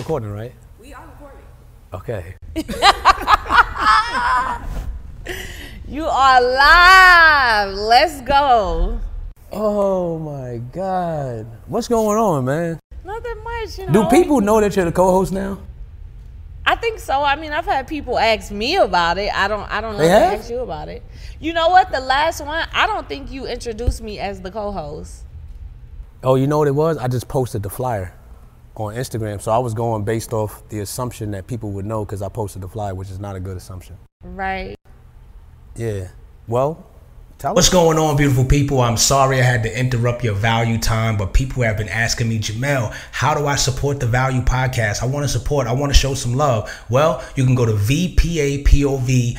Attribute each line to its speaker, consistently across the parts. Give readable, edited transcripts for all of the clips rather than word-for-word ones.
Speaker 1: recording, right?
Speaker 2: We are recording.
Speaker 1: Okay.
Speaker 2: You are live. Let's go.
Speaker 1: Oh my God. What's going on, man?
Speaker 2: Nothing much, you know.
Speaker 1: Do people know that you're the co-host now?
Speaker 2: I think so. I mean, I've had people ask me about it. I don't know
Speaker 1: They
Speaker 2: if
Speaker 1: have?
Speaker 2: they asked you about it. You know what? The last one, I don't think you introduced me as the co-host.
Speaker 1: Oh, you know what it was? I just posted the flyer on Instagram. So I was going based off the assumption that people would know because I posted the flyer, which is not a good assumption.
Speaker 2: Right.
Speaker 1: Yeah. Well, what's going on, beautiful people? I'm sorry I had to interrupt your value time, but people have been asking me, Jamel, how do I support the Value Podcast? I want to support, I want to show some love. Well, you can go to VPAPOV.com.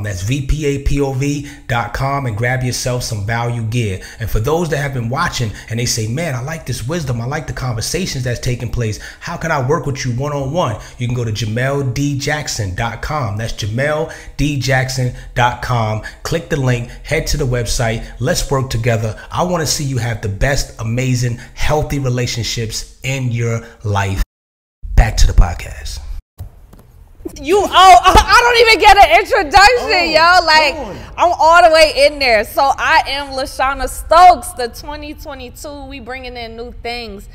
Speaker 1: That's VPAPOV.com and grab yourself some value gear. And for those that have been watching and they say, man, I like this wisdom, I like the conversations that's taking place, how can I work with you one-on-one? You can go to JamelDJackson.com. That's JamelDJackson.com. Click the link, head to the website. Let's work together. I want to see you have the best, amazing, healthy relationships in your life. Back to the podcast.
Speaker 2: I don't even get an introduction, yo. Like, I'm all the way in there. So I am Lashanna Stokes, the 2022. We bringing in new things.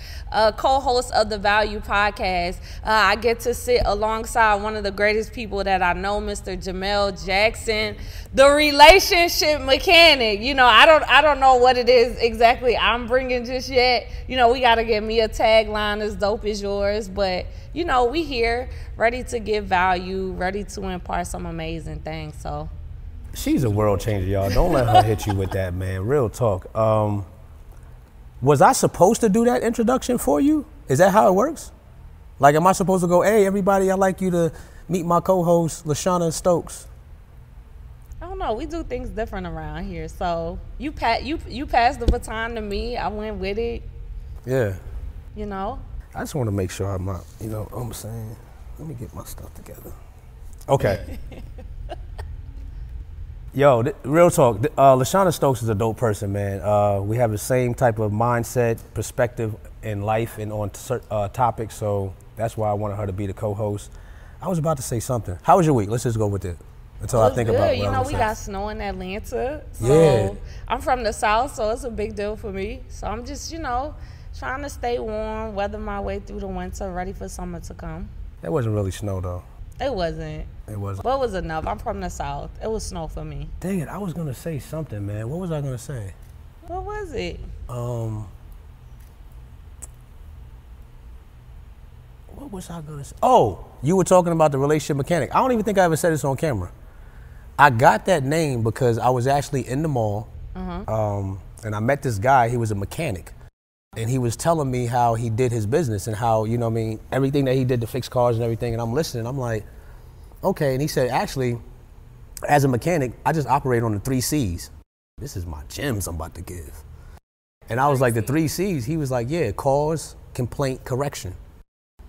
Speaker 2: Co-host of the Value Podcast. I get to sit alongside one of the greatest people that I know, Mr. Jamel Jackson, the relationship mechanic. You know, I don't know what it is exactly I'm bringing just yet. You know, we got to get me a tagline as dope as yours, but you know, we here ready to give value, ready to impart some amazing things. So
Speaker 1: she's a world changer, y'all. Don't let her hit you with that, man. Real talk. Was I supposed to do that introduction for you? Is that how it works? Like, am I supposed to go, hey, everybody, I'd like you to meet my co-host, Lashanna Stokes?
Speaker 2: I don't know. We do things different around here. So you passed the baton to me. I went with it.
Speaker 1: Yeah.
Speaker 2: You know?
Speaker 1: I just want to make sure I'm not, you know what I'm saying? Let me get my stuff together. Okay. Yo, real talk. Lashanna Stokes is a dope person, man. We have the same type of mindset, perspective in life and on topics, so that's why I wanted her to be the co-host. I was about to say something. How was your week? Let's just go with it until I think about what
Speaker 2: you know, we got snow in Atlanta. So I'm from the South, so it's a big deal for me. So I'm just, you know, trying to stay warm, weather my way through the winter, ready for summer to come.
Speaker 1: It wasn't really snow, though.
Speaker 2: It wasn't.
Speaker 1: It wasn't.
Speaker 2: But it was enough. I'm from the South. It was snow for me.
Speaker 1: Dang it, I was going to say something, man. What was I going to say?
Speaker 2: What was it?
Speaker 1: What was I going to say? Oh, you were talking about the relationship mechanic. I don't even think I ever said this on camera. I got that name because I was actually in the mall, and I met this guy. He was a mechanic. And he was telling me how he did his business and how, you know what I mean, everything that he did to fix cars and everything. And I'm listening. I'm like, okay. And he said, actually, as a mechanic, I just operate on the 3 C's. This is my gems I'm about to give. And I was like, the 3 C's? He was like, yeah, cause, complaint, correction.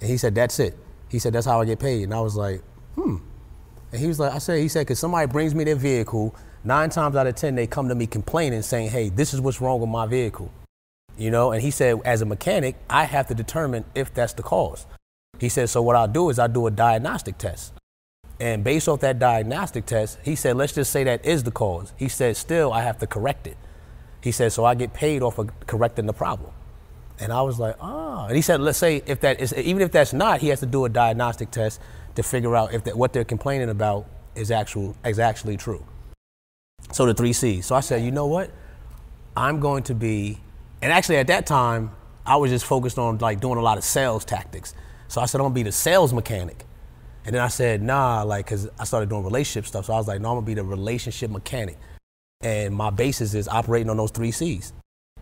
Speaker 1: And he said, that's it. He said, that's how I get paid. And I was like, And he was like, he said, because somebody brings me their vehicle, 9 times out of 10, they come to me complaining, saying, hey, this is what's wrong with my vehicle. You know, and he said, as a mechanic, I have to determine if that's the cause. He said, so what I'll do is I'll do a diagnostic test. And based off that diagnostic test, he said, let's just say that is the cause. He said, still, I have to correct it. He said, so I get paid off of correcting the problem. And I was like, And he said, let's say if that is, even if that's not, he has to do a diagnostic test to figure out if what they're complaining about is actually true. So the 3 C's. So I said, you know what? I'm going to be, and actually at that time, I was just focused on like doing a lot of sales tactics. So I said, I'm gonna be the sales mechanic. And then I said, nah, like, cause I started doing relationship stuff. So I was like, no, I'm gonna be the relationship mechanic. And my basis is operating on those 3 C's: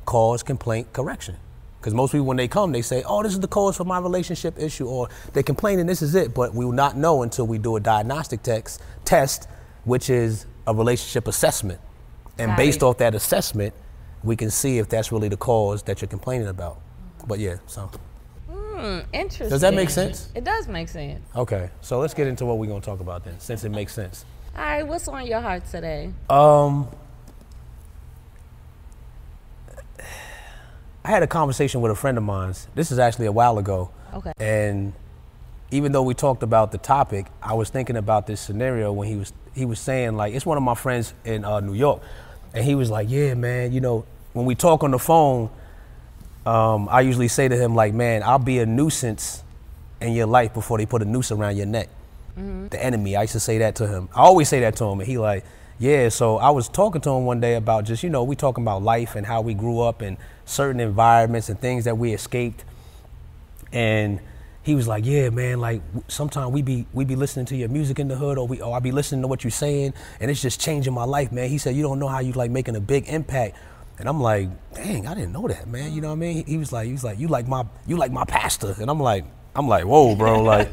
Speaker 1: cause, complaint, correction. Cause most people, when they come, they say, oh, this is the cause for my relationship issue, or they're complaining this is it, but we will not know until we do a diagnostic test, which is a relationship assessment. And based off that assessment, we can see if that's really the cause that you're complaining about. But yeah, so.
Speaker 2: Interesting.
Speaker 1: Does that make sense?
Speaker 2: It does make sense.
Speaker 1: Okay, so let's get into what we're gonna talk about then, since it makes sense.
Speaker 2: All right, what's on your heart today?
Speaker 1: I I had a conversation with a friend of mine. This is actually a while ago.
Speaker 2: Okay.
Speaker 1: And even though we talked about the topic, I was thinking about this scenario when he was saying, like, it's one of my friends in New York, and he was like, yeah, man, you know, when we talk on the phone, I usually say to him, like, man, I'll be a nuisance in your life before they put a noose around your neck. The enemy. I used to say that to him. I always say that to him, and he like, yeah. So I was talking to him one day about just, you know, we talking about life and how we grew up in certain environments and things that we escaped. And he was like, yeah, man, like sometimes we be listening to your music in the hood, or I be listening to what you're saying, and it's just changing my life, man. He said, you don't know how you like making a big impact. And I'm like, dang, I didn't know that, man. You know what I mean? He was like, you like my pastor. And I'm like, whoa, bro, like.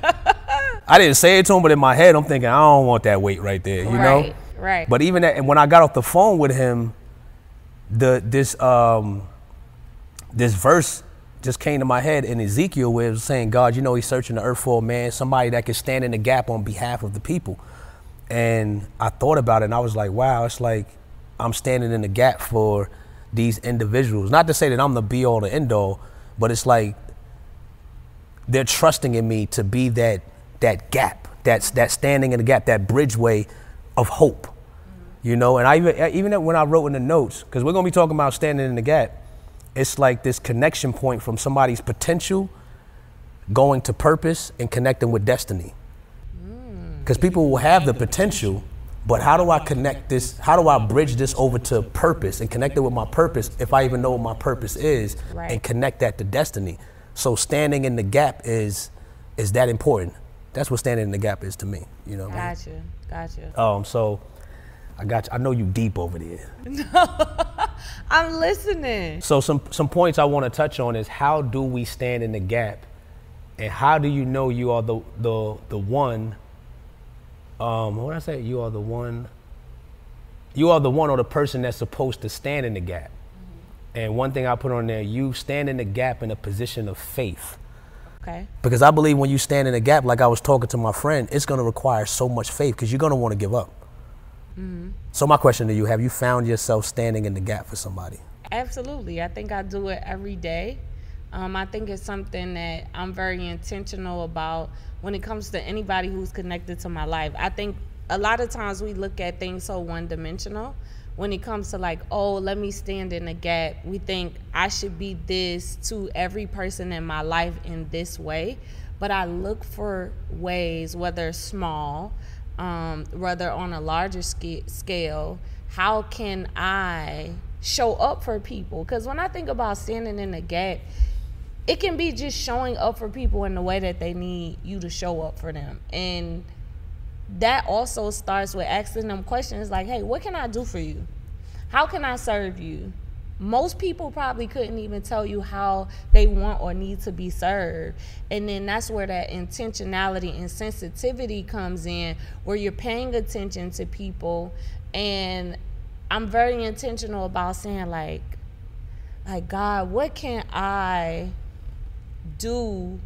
Speaker 1: I didn't say it to him, but in my head, I'm thinking, I don't want that weight right there, you know?
Speaker 2: Right.
Speaker 1: But even that, and when I got off the phone with him, this verse just came to my head in Ezekiel where it was saying, God, you know, he's searching the earth for a man, somebody that could stand in the gap on behalf of the people. And I thought about it and I was like, wow, it's like I'm standing in the gap for these individuals. Not to say that I'm the be all, the end all, but it's like they're trusting in me to be that gap, that standing in the gap, that bridgeway of hope, you know. And I even when I wrote in the notes, because we're gonna be talking about standing in the gap, it's like this connection point from somebody's potential going to purpose and connecting with destiny. Because people will have the potential, but how do I connect this? How do I bridge this over to purpose and connect it with my purpose if I even know what my purpose is, and connect that to destiny? So standing in the gap is that important. That's what standing in the gap is to me, you know what I mean?
Speaker 2: Gotcha.
Speaker 1: So I got you. I know you deep over there.
Speaker 2: I'm listening. So
Speaker 1: some points I want to touch on is, how do we stand in the gap, and how do you know you are the one? What did I say? You are the one or the person that's supposed to stand in the gap. And one thing I put on there, you stand in the gap in a position of faith.
Speaker 2: Okay.
Speaker 1: Because I believe when you stand in the gap, like I was talking to my friend, it's going to require so much faith because you're going to want to give up. So my question to you, have you found yourself standing in the gap for somebody?
Speaker 2: Absolutely. I think I do it every day. I think it's something that I'm very intentional about when it comes to anybody who's connected to my life. I think a lot of times we look at things so one-dimensional. When it comes to like, oh, let me stand in the gap, we think I should be this to every person in my life in this way. But I look for ways, whether small, whether on a larger scale, how can I show up for people? Because when I think about standing in the gap, it can be just showing up for people in the way that they need you to show up for them. And that also starts with asking them questions like, hey, what can I do for you? How can I serve you? Most people probably couldn't even tell you how they want or need to be served. And then that's where that intentionality and sensitivity comes in, where you're paying attention to people. And I'm very intentional about saying like, God, what can I do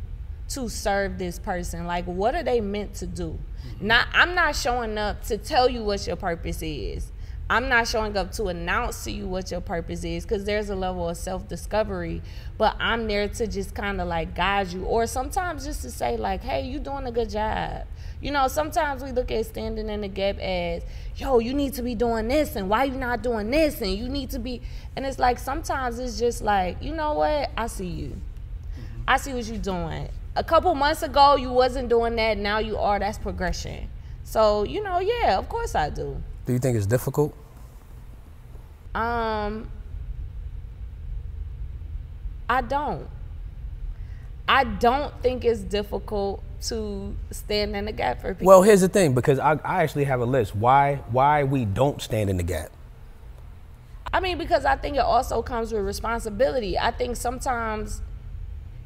Speaker 2: to serve this person? Like, what are they meant to do? I'm not showing up to tell you what your purpose is. I'm not showing up to announce to you what your purpose is, because there's a level of self-discovery, but I'm there to just kind of like guide you, or sometimes just to say like, hey, you doing a good job. You know, sometimes we look at standing in the gap as, yo, you need to be doing this, and why you not doing this, and you need to be, and it's like sometimes it's just like, you know what, I see you. I see what you're doing. A couple months ago, you wasn't doing that. Now you are. That's progression. So, you know, yeah, of course I do.
Speaker 1: Do you think it's difficult?
Speaker 2: I don't. I don't think it's difficult to stand in the gap for people.
Speaker 1: Well, here's the thing, because I actually have a list. Why we don't stand in the gap?
Speaker 2: I mean, because I think it also comes with responsibility. I think sometimes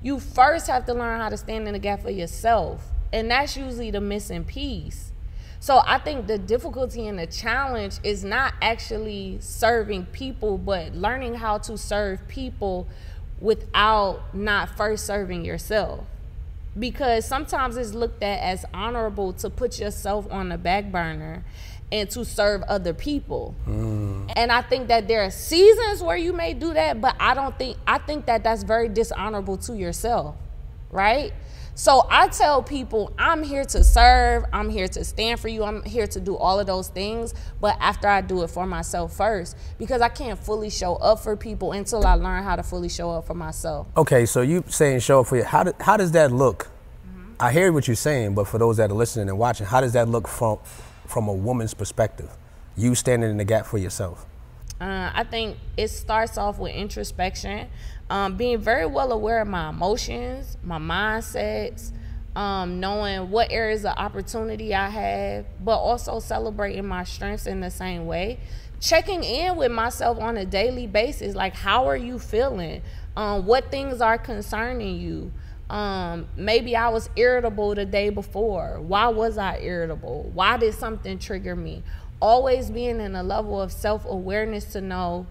Speaker 2: you first have to learn how to stand in the gap for yourself. And that's usually the missing piece. So I think the difficulty and the challenge is not actually serving people, but learning how to serve people without not first serving yourself. Because sometimes it's looked at as honorable to put yourself on the back burner and to serve other people. And I think that there are seasons where you may do that, but I think that that's very dishonorable to yourself, right? So I tell people, I'm here to serve, I'm here to stand for you, I'm here to do all of those things, but after I do it for myself first, because I can't fully show up for people until I learn how to fully show up for myself.
Speaker 1: Okay, so you saying show up for you. How does that look? I hear what you're saying, but for those that are listening and watching, how does that look from a woman's perspective? You standing in the gap for yourself.
Speaker 2: I think it starts off with introspection, being very well aware of my emotions, my mindsets, knowing what areas of opportunity I have, but also celebrating my strengths in the same way. Checking in with myself on a daily basis, like how are you feeling? What things are concerning you? Maybe I was irritable the day before. Why was I irritable? Why did something trigger me? Always being in a level of self-awareness to know,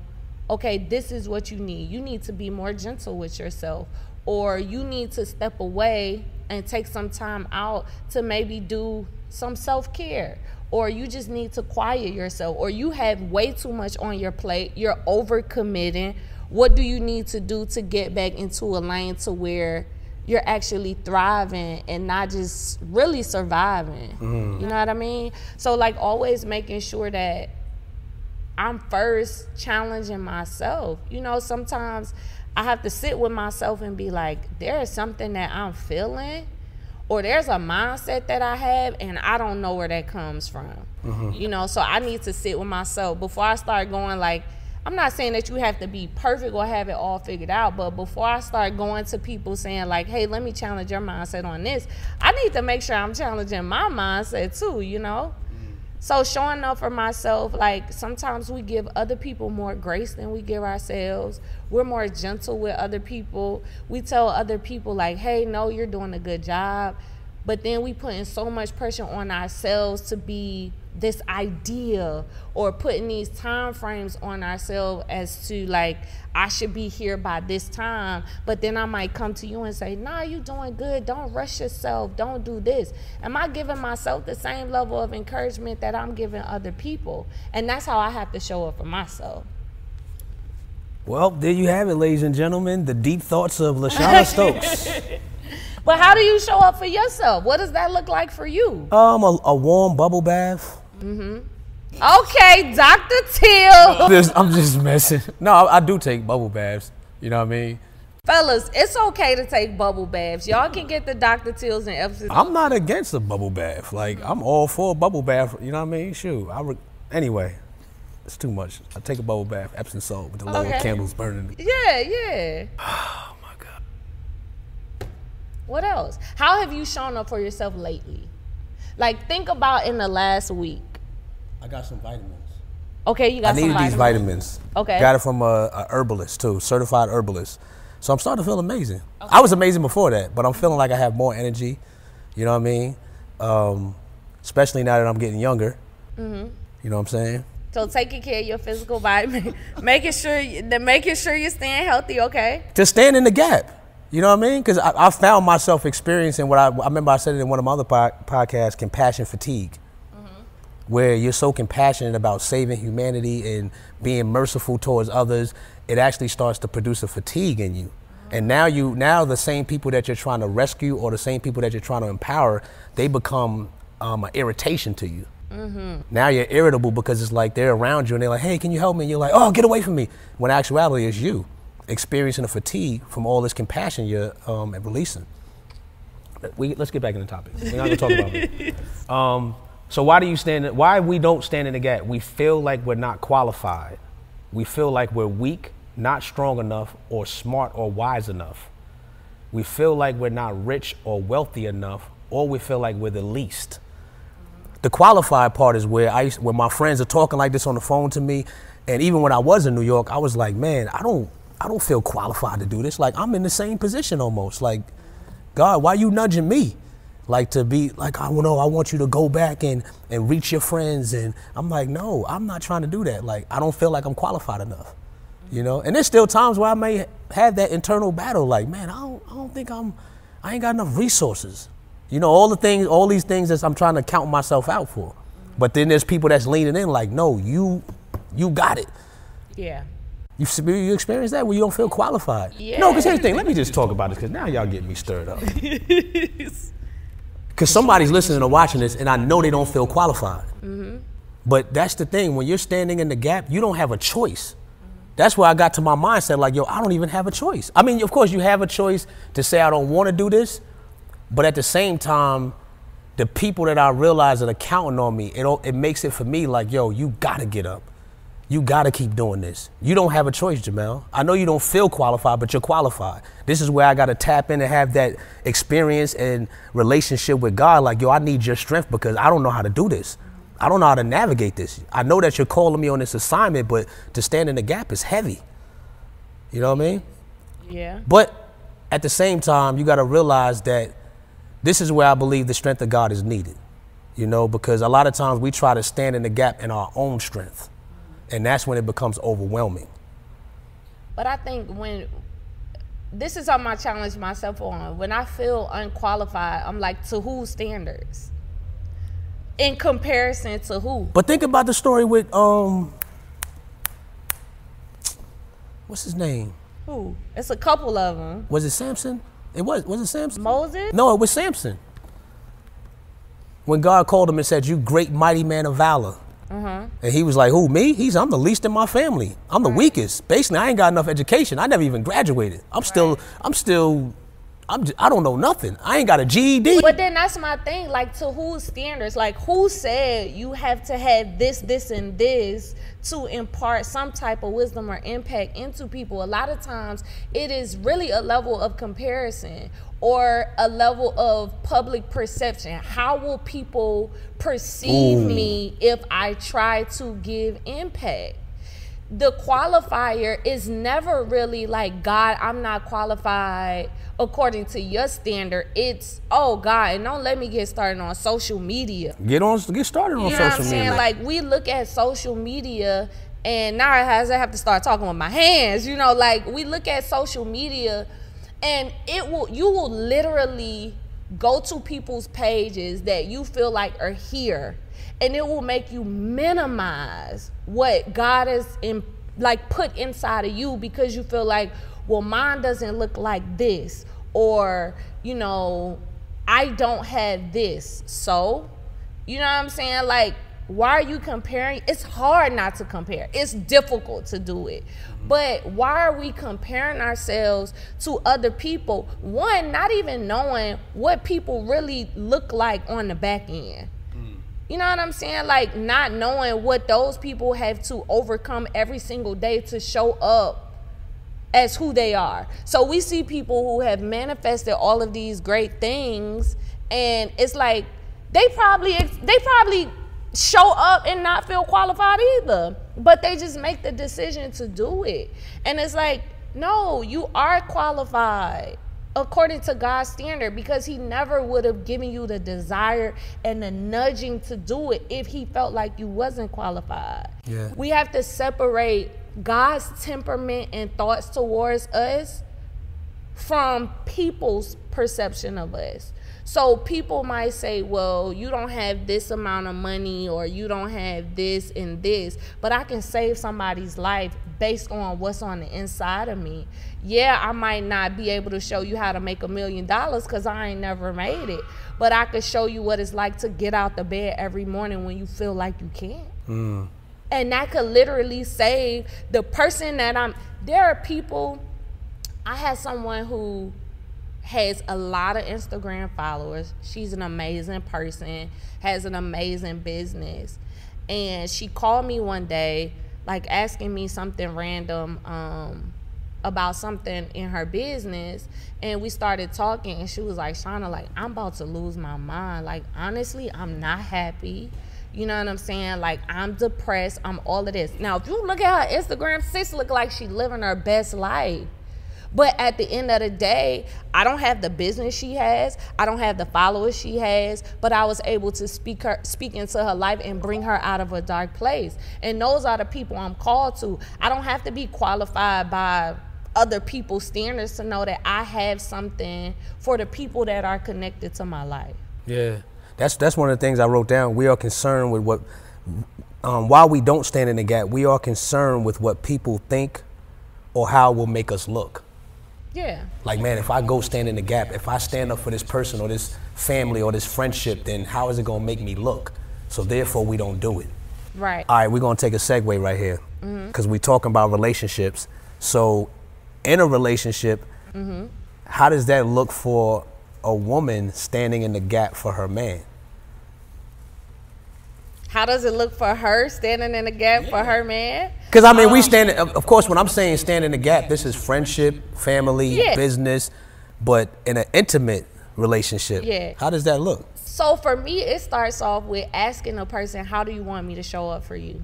Speaker 2: okay, this is what you need. You need to be more gentle with yourself, or you need to step away and take some time out to maybe do some self-care, or you just need to quiet yourself, or you have way too much on your plate. You're overcommitting. What do you need to do to get back into a lane to where you're actually thriving and not just really surviving? You know what I mean? So like always making sure that I'm first challenging myself. You know, sometimes I have to sit with myself and be like, there is something that I'm feeling, or there's a mindset that I have and I don't know where that comes from. You know, so I need to sit with myself before I start going like, I'm not saying that you have to be perfect or have it all figured out, but before I start going to people saying like, hey, let me challenge your mindset on this, I need to make sure I'm challenging my mindset too, you know? So showing up for myself, like sometimes we give other people more grace than we give ourselves. We're more gentle with other people. We tell other people like, hey, no, you're doing a good job. But then we putting so much pressure on ourselves to be this idea, or putting these time frames on ourselves as to like, I should be here by this time. But then I might come to you and say, nah, you doing good. Don't rush yourself. Don't do this. Am I giving myself the same level of encouragement that I'm giving other people? And that's how I have to show up for myself.
Speaker 1: Well, there you have it, ladies and gentlemen, the deep thoughts of Lashanna Stokes.
Speaker 2: But how do you show up for yourself? What does that look like for you?
Speaker 1: A warm bubble bath.
Speaker 2: Okay, Dr. Till.
Speaker 1: I'm just messing. No, I do take bubble baths. You know what I mean?
Speaker 2: Fellas, it's okay to take bubble baths. Y'all can get the Dr. Tills and Epsom.
Speaker 1: I'm not against a bubble bath. Like, I'm all for a bubble bath. You know what I mean? Shoot. Anyway, it's too much. I take a bubble bath, Epsom salt with the little candles burning.
Speaker 2: Yeah.
Speaker 1: Oh, my God.
Speaker 2: What else? How have you shown up for yourself lately? Like, think about in the last week.
Speaker 1: I got some vitamins.
Speaker 2: Okay, you got some vitamins.
Speaker 1: I needed these vitamins.
Speaker 2: Okay.
Speaker 1: Got it from a herbalist, too, certified herbalist. So I'm starting to feel amazing. Okay. I was amazing before that, but I'm feeling like I have more energy. You know what I mean? Especially now that I'm getting younger. You know what I'm saying?
Speaker 2: So taking care of your physical vitamin, making sure you're staying healthy, okay?
Speaker 1: To stand in the gap. You know what I mean? Because I found myself experiencing what I remember I said it in one of my other podcasts, compassion fatigue, where you're so compassionate about saving humanity and being merciful towards others, it actually starts to produce a fatigue in you. And now the same people that you're trying to rescue or the same people that you're trying to empower, they become an irritation to you. Now you're irritable because it's like they're around you and they're like, hey, can you help me? And you're like, oh, get away from me. When actuality it's you experiencing a fatigue from all this compassion you're releasing. Let's get back in the topic. We're not gonna talk about it. So why we don't stand in the gap? We feel like we're not qualified. We feel like we're weak, not strong enough, or smart or wise enough. We feel like we're not rich or wealthy enough, or we feel like we're the least. The qualified part is where when my friends are talking like this on the phone to me, and even when I was in New York, I was like, man, I don't feel qualified to do this. Like, I'm in the same position almost. Like, God, why you nudging me? Like, to be like, I want you to go back and reach your friends. And I'm like, no, I'm not trying to do that. Like, I don't feel like I'm qualified enough, you know? And there's still times where I may have that internal battle. Like, man, I don't think I ain't got enough resources. You know, all these things that I'm trying to count myself out for. But then there's people that's leaning in like, no, you got it.
Speaker 2: Yeah.
Speaker 1: You experience that when you don't feel qualified?
Speaker 2: Yeah.
Speaker 1: No, because here's the thing. Let me just talk about this because now y'all getting me stirred up. Because somebody's listening or watching this and I know they don't feel qualified. But that's the thing. When you're standing in the gap, you don't have a choice. That's where I got to my mindset like, yo, I don't even have a choice. I mean, of course, you have a choice to say I don't want to do this. But at the same time, the people that I realize that are counting on me, it makes it for me like, yo, you got to get up. You got to keep doing this. You don't have a choice, Jamel. I know you don't feel qualified, but you're qualified. This is where I got to tap in and have that experience and relationship with God. Like, yo, I need your strength because I don't know how to do this. I don't know how to navigate this. I know that you're calling me on this assignment, but to stand in the gap is heavy. You know what I mean?
Speaker 2: Yeah.
Speaker 1: But at the same time, you got to realize that this is where I believe the strength of God is needed. You know, because a lot of times we try to stand in the gap in our own strength. And that's when it becomes overwhelming.
Speaker 2: But I think this is something I challenge myself on. When I feel unqualified, I'm like, to whose standards? In comparison to who?
Speaker 1: But think about the story with, what's his name?
Speaker 2: Who? It's a couple of them.
Speaker 1: Was it Samson? Was it Samson?
Speaker 2: Moses?
Speaker 1: No, it was Samson. When God called him and said, you great mighty man of valor. And he was like, who, me? I'm the least in my family. I'm the weakest. Basically, I ain't got enough education. I never even graduated. I don't know nothing. I ain't got a GED.
Speaker 2: But then that's my thing. Like, to whose standards? Like, who said you have to have this, and this to impart some type of wisdom or impact into people? A lot of times it is really a level of comparison or a level of public perception. How will people perceive me if I try to give impact? The qualifier is never really like, God, I'm not qualified according to your standard. It's, oh God, and don't let me get started on social media.
Speaker 1: Get started on social media.
Speaker 2: You know what I'm saying? Like, we look at social media, and now I have to start talking with my hands. You know, like, we look at social media, and you will literally go to people's pages that you feel like are here, and it will make you minimize what God has put inside of you, because you feel like, well, mine doesn't look like this, or, you know, I don't have this. So, you know what I'm saying? Like, why are you comparing? It's hard not to compare. It's difficult to do it. But why are we comparing ourselves to other people? One, not even knowing what people really look like on the back end. You know what I'm saying? Like, not knowing what those people have to overcome every single day to show up as who they are. So we see people who have manifested all of these great things, and it's like they probably show up and not feel qualified either, but they just make the decision to do it. And it's like, no, you are qualified according to God's standard, because he never would have given you the desire and the nudging to do it if he felt like you wasn't qualified.
Speaker 1: Yeah.
Speaker 2: We have to separate God's temperament and thoughts towards us from people's perception of us. So people might say, well, you don't have this amount of money, or you don't have this and this, but I can save somebody's life based on what's on the inside of me. Yeah, I might not be able to show you how to make $1 million because I ain't never made it, but I could show you what it's like to get out the bed every morning when you feel like you can't. And that could literally save the person there are people, I had someone who has a lot of Instagram followers. She's an amazing person, has an amazing business. And she called me one day, like, asking me something random about something in her business. And we started talking, and she was like, Shauna, like, I'm about to lose my mind. Like, honestly, I'm not happy. You know what I'm saying? Like, I'm depressed. I'm all of this. Now, if you look at her Instagram, sis look like she living her best life. But at the end of the day, I don't have the business she has. I don't have the followers she has. But I was able to speak into her life and bring her out of a dark place. And those are the people I'm called to. I don't have to be qualified by other people's standards to know that I have something for the people that are connected to my life.
Speaker 1: Yeah. That's one of the things I wrote down. We are concerned with what, while we don't stand in the gap, we are concerned with what people think or how it will make us look.
Speaker 2: Yeah.
Speaker 1: Like, man, if I go stand in the gap, if I stand up for this person or this family or this friendship, then how is it gonna make me look? So therefore we don't do it.
Speaker 2: Right.
Speaker 1: All right, we're gonna take a segue right here because we're talking about relationships. So in a relationship, how does that look for a woman standing in the gap for her man?
Speaker 2: How does it look for her standing in the gap for her man?
Speaker 1: Because I mean, we stand, of course, when I'm saying stand in the gap, this is friendship, family, business, but in an intimate relationship, how does that look?
Speaker 2: So for me, it starts off with asking a person, how do you want me to show up for you?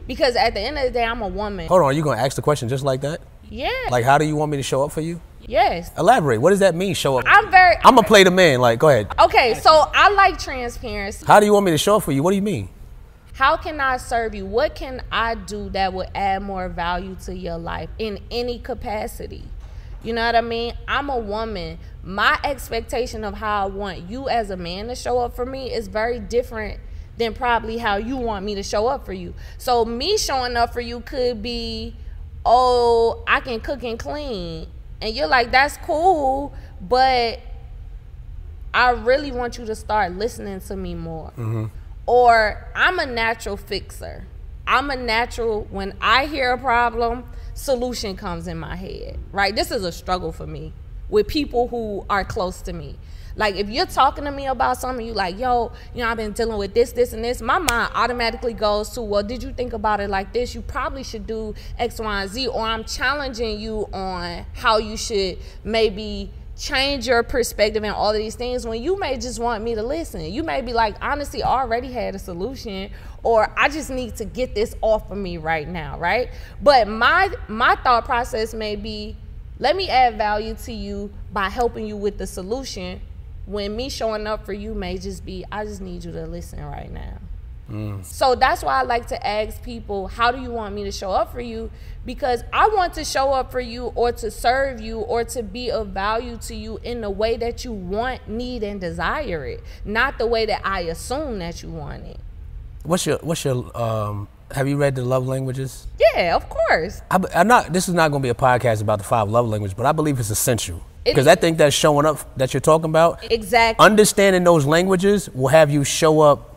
Speaker 2: Because at the end of the day, I'm a woman.
Speaker 1: Hold on, are you gonna ask the question just like that?
Speaker 2: Yeah.
Speaker 1: Like, how do you want me to show up for you?
Speaker 2: Yes.
Speaker 1: Elaborate. What does that mean, show up?
Speaker 2: I'm
Speaker 1: gonna play the man. Like, go ahead.
Speaker 2: Okay, so I like transparency.
Speaker 1: How do you want me to show up for you? What do you mean?
Speaker 2: How can I serve you? What can I do that would add more value to your life in any capacity? You know what I mean? I'm a woman. My expectation of how I want you as a man to show up for me is very different than probably how you want me to show up for you. So me showing up for you could be, oh, I can cook and clean. And you're like, that's cool, but I really want you to start listening to me more. Or I'm a natural fixer. I'm a natural, when I hear a problem, solution comes in my head, right? This is a struggle for me with people who are close to me. Like, if you're talking to me about something, you like, yo, you know, I've been dealing with this, this, and this, my mind automatically goes to, well, did you think about it like this? You probably should do X, Y, and Z. Or I'm challenging you on how you should maybe change your perspective and all of these things, when you may just want me to listen. You may be like, honestly, I already had a solution, or I just need to get this off of me right now, right? But my thought process may be, let me add value to you by helping you with the solution, when me showing up for you may just be, I just need you to listen right now. So that's why I like to ask people, how do you want me to show up for you? Because I want to show up for you, or to serve you, or to be of value to you in the way that you want, need, and desire it, not the way that I assume that you want it.
Speaker 1: What's your have you read the love languages?
Speaker 2: Yeah, of course.
Speaker 1: This is not going to be a podcast about the 5 love languages, but I believe it's essential. Because I think that showing up that you're talking about,
Speaker 2: exactly,
Speaker 1: understanding those languages will have you show up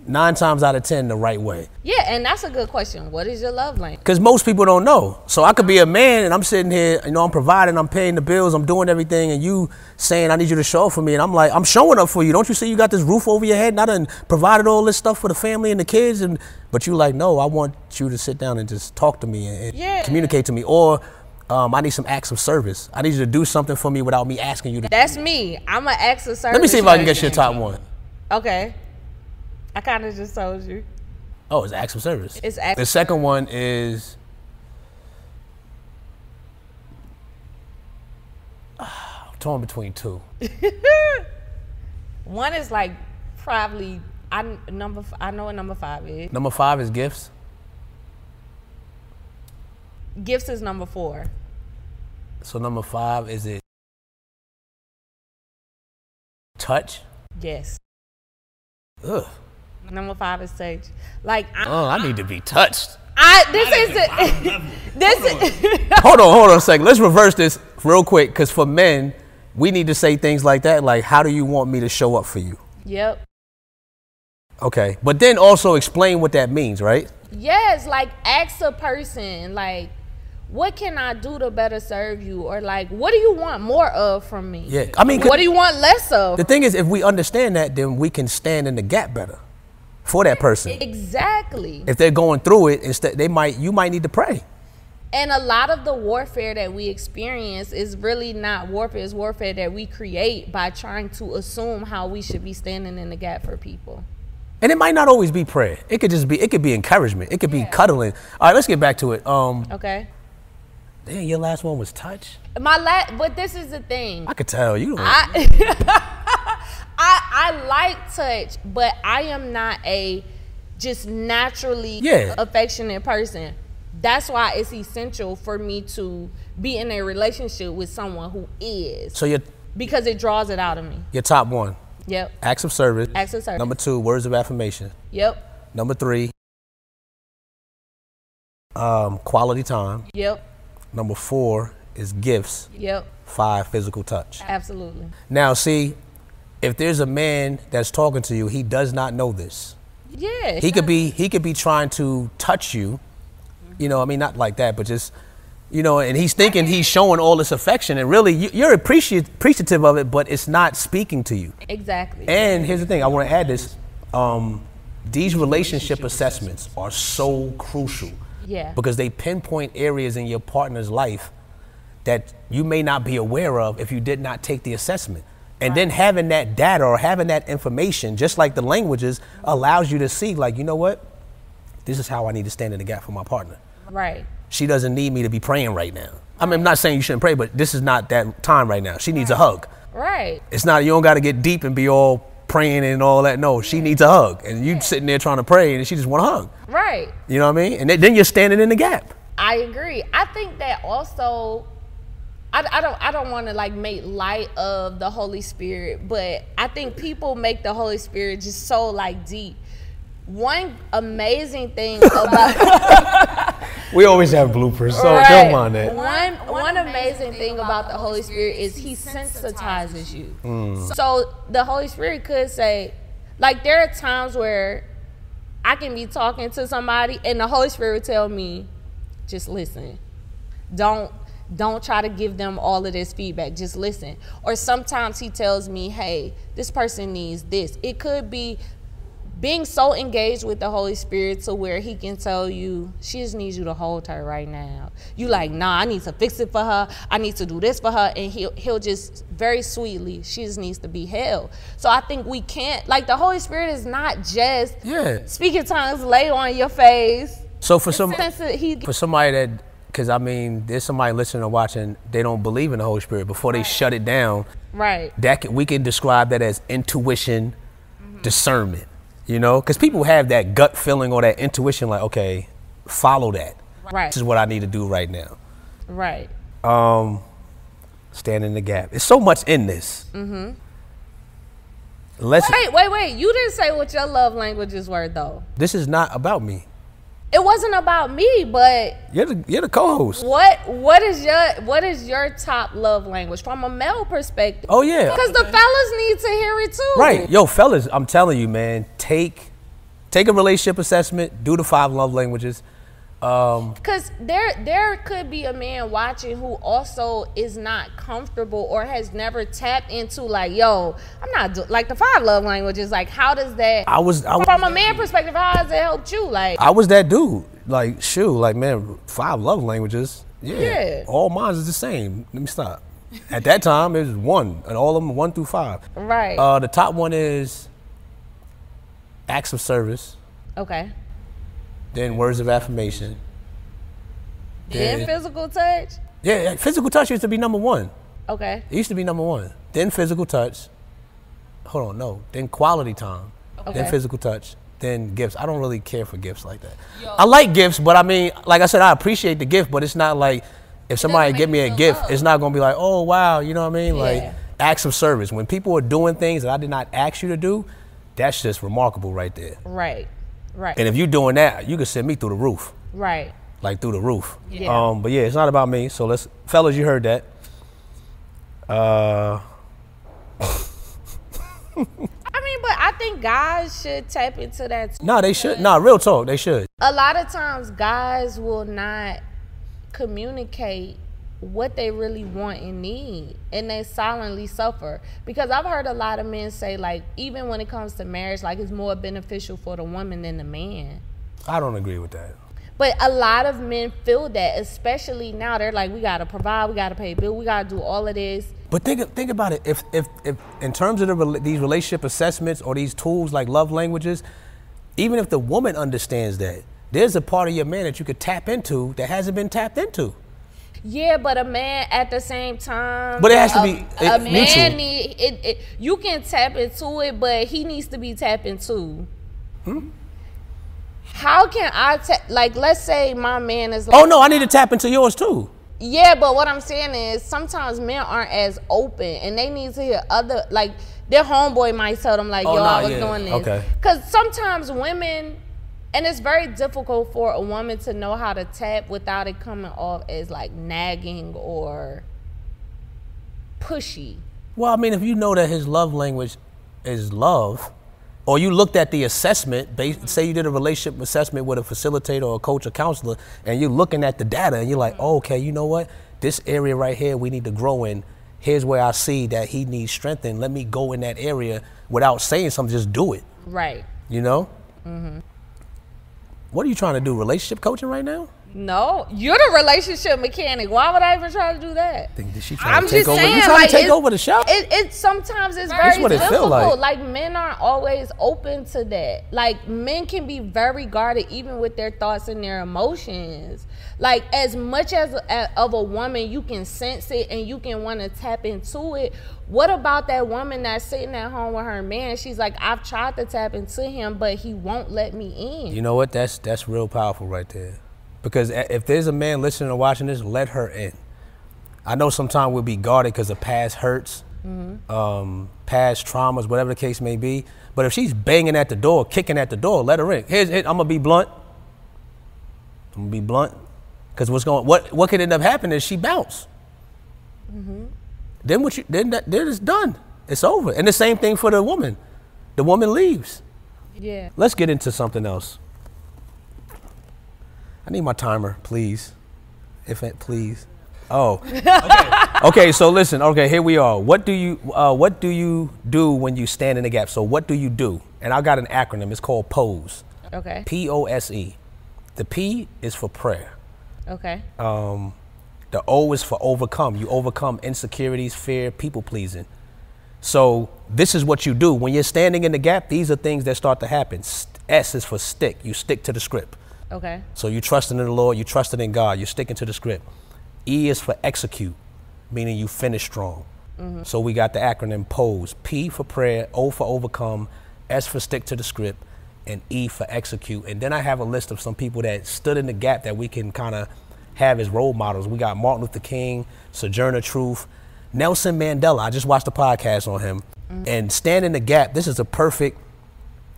Speaker 1: 9 times out of 10 the right way.
Speaker 2: Yeah, and that's a good question. What is your love language?
Speaker 1: Because most people don't know. So I could be a man and I'm sitting here, you know, I'm providing, I'm paying the bills, I'm doing everything, and you saying I need you to show up for me, and I'm like, I'm showing up for you. Don't you see you got this roof over your head and I done provided all this stuff for the family and the kids, but you like, no, I want you to sit down and just talk to me and communicate to me. Or I need some acts of service. I need you to do something for me without me asking you to.
Speaker 2: That's me. I'm an acts of service.
Speaker 1: Let me see if I can get your top one.
Speaker 2: Okay. I kind of just told you.
Speaker 1: Oh, it's acts of service.
Speaker 2: It's acts.
Speaker 1: The second one is, I'm torn between 2.
Speaker 2: One is like probably, I know what number 5 is.
Speaker 1: Number 5 is gifts.
Speaker 2: Gifts is number 4.
Speaker 1: So number 5, is it touch?
Speaker 2: Yes.
Speaker 1: Ugh.
Speaker 2: Number 5 is touch. Like,
Speaker 1: I need to be touched. Hold on a second. Let's reverse this real quick, because for men, we need to say things like that, like, how do you want me to show up for you?
Speaker 2: Yep.
Speaker 1: Okay, but then also explain what that means, right?
Speaker 2: Yes, like, ask a person, like, what can I do to better serve you? Or like, what do you want more of from me?
Speaker 1: Yeah, I mean,
Speaker 2: what do you want less of?
Speaker 1: The thing is, if we understand that, then we can stand in the gap better for that person.
Speaker 2: Exactly.
Speaker 1: If they're going through it, instead, you might need to pray.
Speaker 2: And a lot of the warfare that we experience is really not warfare. It's warfare that we create by trying to assume how we should be standing in the gap for people.
Speaker 1: And it might not always be prayer. It could just be, it could be encouragement. It could be cuddling. All right, let's get back to it.
Speaker 2: Okay.
Speaker 1: Damn, your last one was touch?
Speaker 2: But this is the thing.
Speaker 1: I could tell you.
Speaker 2: I like touch, but I am not a just naturally affectionate person. That's why it's essential for me to be in a relationship with someone who is.
Speaker 1: So
Speaker 2: because it draws it out of me.
Speaker 1: Your top one.
Speaker 2: Yep.
Speaker 1: Acts of service.
Speaker 2: Acts of service.
Speaker 1: Number 2, words of affirmation.
Speaker 2: Yep.
Speaker 1: Number 3, quality time.
Speaker 2: Yep.
Speaker 1: Number 4 is gifts.
Speaker 2: Yep.
Speaker 1: 5, physical touch.
Speaker 2: Absolutely.
Speaker 1: Now, see, if there's a man that's talking to you, he does not know this.
Speaker 2: Yeah.
Speaker 1: He could be trying to touch you, you know, I mean, not like that, but just, you know, and he's thinking he's showing all this affection, and really you're appreciative of it, but it's not speaking to you.
Speaker 2: Exactly.
Speaker 1: And here's the thing, I want to add this. These relationship assessments are so crucial.
Speaker 2: Yeah.
Speaker 1: Because they pinpoint areas in your partner's life that you may not be aware of if you did not take the assessment. And then having that data or having that information, just like the languages, allows you to see, like, you know what? This is how I need to stand in the gap for my partner.
Speaker 2: Right.
Speaker 1: She doesn't need me to be praying right now. I mean, I'm not saying you shouldn't pray, but this is not that time right now. She needs a hug.
Speaker 2: Right.
Speaker 1: It's not, you don't got to get deep and be all praying and all that. No, she needs a hug. And you sitting there trying to pray and she just want a hug.
Speaker 2: Right.
Speaker 1: You know what I mean? And then you're standing in the gap.
Speaker 2: I agree. I think that also, I don't want to like make light of the Holy Spirit, but I think people make the Holy Spirit just so like deep. One amazing thing about
Speaker 1: we always have bloopers, so
Speaker 2: right.
Speaker 1: don't mind that.
Speaker 2: One amazing thing about the Holy Spirit is he sensitizes you. So the Holy Spirit could say, like, there are times where I can be talking to somebody and the Holy Spirit would tell me, just listen. Don't try to give them all of this feedback. Just listen. Or sometimes he tells me, hey, this person needs this. It could be being so engaged with the Holy Spirit to where he can tell you, she just needs you to hold her right now. You like, nah, I need to fix it for her. I need to do this for her. And he'll just very sweetly, she just needs to be held. So I think we can't, like, the Holy Spirit is not just speaking tongues, lay on your face.
Speaker 1: So for somebody that, because I mean, there's somebody listening or watching, they don't believe in the Holy Spirit. Before they shut it down, we can describe that as intuition, discernment. You know, because people have that gut feeling or that intuition, like, okay, follow that. Right. This is what I need to do right now.
Speaker 2: Right.
Speaker 1: Stand in the gap. There's so much in this.
Speaker 2: Wait. You didn't say what your love languages were, though.
Speaker 1: This is not about me.
Speaker 2: It wasn't about me, but
Speaker 1: you're the co-host.
Speaker 2: What is your top love language from a male perspective?
Speaker 1: Oh yeah,
Speaker 2: because the fellas need to hear it too.
Speaker 1: Right, yo, fellas, I'm telling you, man, take a relationship assessment, do the 5 love languages.
Speaker 2: Because there could be a man watching who also is not comfortable or has never tapped into, like, yo, I'm not like the 5 love languages. Like, how does that? I was from a man perspective. How has it helped you? Like,
Speaker 1: I was that dude. Like, shoot, like, man, 5 love languages. Yeah. All mine is the same. Let me stop. At that time, it was 1, and all of them 1 through 5.
Speaker 2: Right.
Speaker 1: The top one is acts of service.
Speaker 2: Okay.
Speaker 1: Then words of affirmation.
Speaker 2: Then physical touch?
Speaker 1: Yeah, physical touch used to be number 1.
Speaker 2: Okay.
Speaker 1: It used to be number 1. Then physical touch. Hold on, no. Then quality time. Okay. Then physical touch. Then gifts. I don't really care for gifts like that. I like gifts, but I mean, like I said, I appreciate the gift, but it's not like if somebody give me a gift, it's not going to be like, oh, wow, you know what I mean? Like acts of service. When people are doing things that I did not ask you to do, that's just remarkable right there.
Speaker 2: Right. Right.
Speaker 1: And if you're doing that, you can send me through the roof.
Speaker 2: Right.
Speaker 1: Like through the roof.
Speaker 2: Yeah.
Speaker 1: But yeah, it's not about me. So fellas, you heard that.
Speaker 2: I mean, but I think guys should tap into that too.
Speaker 1: No, they should. No, real talk, they should.
Speaker 2: A lot of times guys will not communicate what they really want and need, and they silently suffer. Because I've heard a lot of men say, like, even when it comes to marriage, like, it's more beneficial for the woman than the man.
Speaker 1: I don't agree with that.
Speaker 2: But a lot of men feel that, especially now. They're like, we gotta provide, we gotta pay bills, we gotta do all of this.
Speaker 1: But think about it. If in terms of these relationship assessments or these tools like love languages, even if the woman understands that, there's a part of your man that you could tap into that hasn't been tapped into.
Speaker 2: Yeah, but a man at the same time.
Speaker 1: But it has to be mutual.
Speaker 2: Man you can tap into it, but he needs to be tapped into. How can I like? Let's say my man is like,
Speaker 1: oh no, I need to tap into yours too.
Speaker 2: Yeah, but what I'm saying is sometimes men aren't as open and they need to hear other, like their homeboy might tell them like, yo, I was doing this.
Speaker 1: Okay.
Speaker 2: Because sometimes women, and it's very difficult for a woman to know how to tap without it coming off as like nagging or pushy.
Speaker 1: Well, I mean, if you know that his love language is love, or you looked at the assessment, say you did a relationship assessment with a facilitator or a coach or counselor, and you're looking at the data and you're like, oh, okay, you know what? This area right here we need to grow in. Here's where I see that he needs strength in. Let me go in that area without saying something, just do it.
Speaker 2: Right.
Speaker 1: You know? Mm-hmm. What are you trying to do, relationship coaching right now?
Speaker 2: No, you're the relationship mechanic. Why would I even try to do that?
Speaker 1: Did she try to take over? You trying to take over the show?
Speaker 2: It sometimes it's very
Speaker 1: what it
Speaker 2: difficult.
Speaker 1: feel like.
Speaker 2: Like men aren't always open to that. Like men can be very guarded even with their thoughts and their emotions. Like as much as of a woman, you can sense it and you can want to tap into it. What about that woman that's sitting at home with her man? She's like, I've tried to tap into him, but he won't let me in.
Speaker 1: You know what? That's real powerful right there. Because if there's a man listening or watching this, let her in. I know sometimes we'll be guarded because of past hurts, past traumas, whatever the case may be. But if she's banging at the door, kicking at the door, let her in. I'm gonna be blunt. Because what could end up happening is she bounce. Mm-hmm. Then it's done. It's over. And the same thing for the woman. The woman leaves.
Speaker 2: Yeah.
Speaker 1: Let's get into something else. I need my timer, please. Please. Oh. Okay. So listen. Okay, here we are. What do you do when you stand in the gap? So what do you do? And I got an acronym. It's called POSE.
Speaker 2: Okay.
Speaker 1: POSE. The P is for prayer.
Speaker 2: Okay.
Speaker 1: The O is for overcome. You overcome insecurities, fear, people pleasing. So this is what you do when you're standing in the gap. These are things that start to happen. S is for stick. You stick to the script.
Speaker 2: Okay.
Speaker 1: So you trusting in the Lord, you trusting in God, you're sticking to the script. E is for execute, meaning you finish strong. Mm-hmm. So we got the acronym POSE. P for prayer, O for overcome, S for stick to the script, and E for execute. And then I have a list of some people that stood in the gap that we can kind of have as role models. We got Martin Luther King, Sojourner Truth, Nelson Mandela. I just watched a podcast on him. Mm-hmm. And stand in the gap, this is a perfect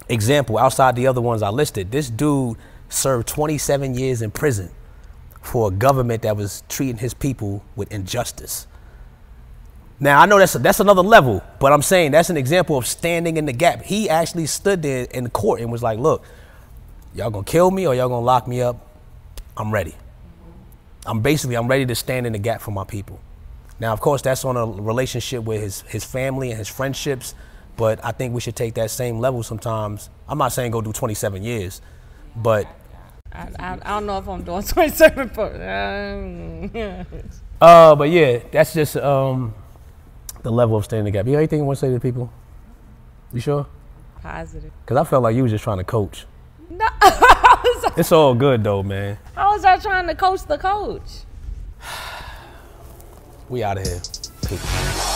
Speaker 1: example outside the other ones I listed. This dude served 27 years in prison for a government that was treating his people with injustice. Now, I know that's another level, but I'm saying that's an example of standing in the gap. He actually stood there in the court and was like, look, y'all gonna kill me or y'all gonna lock me up? I'm ready. I'm ready to stand in the gap for my people. Now, of course, that's on a relationship with his family and his friendships, but I think we should take that same level sometimes. I'm not saying go do 27 years, but
Speaker 2: I don't know if I'm doing 27 for
Speaker 1: but yeah, that's just the level of standing in the gap. You got anything you want to say to the people? You sure?
Speaker 2: Positive.
Speaker 1: Because I felt like you was just trying to coach.
Speaker 2: No.
Speaker 1: It's all good though, man.
Speaker 2: How was I trying to coach the coach?
Speaker 1: We out of here. Peace.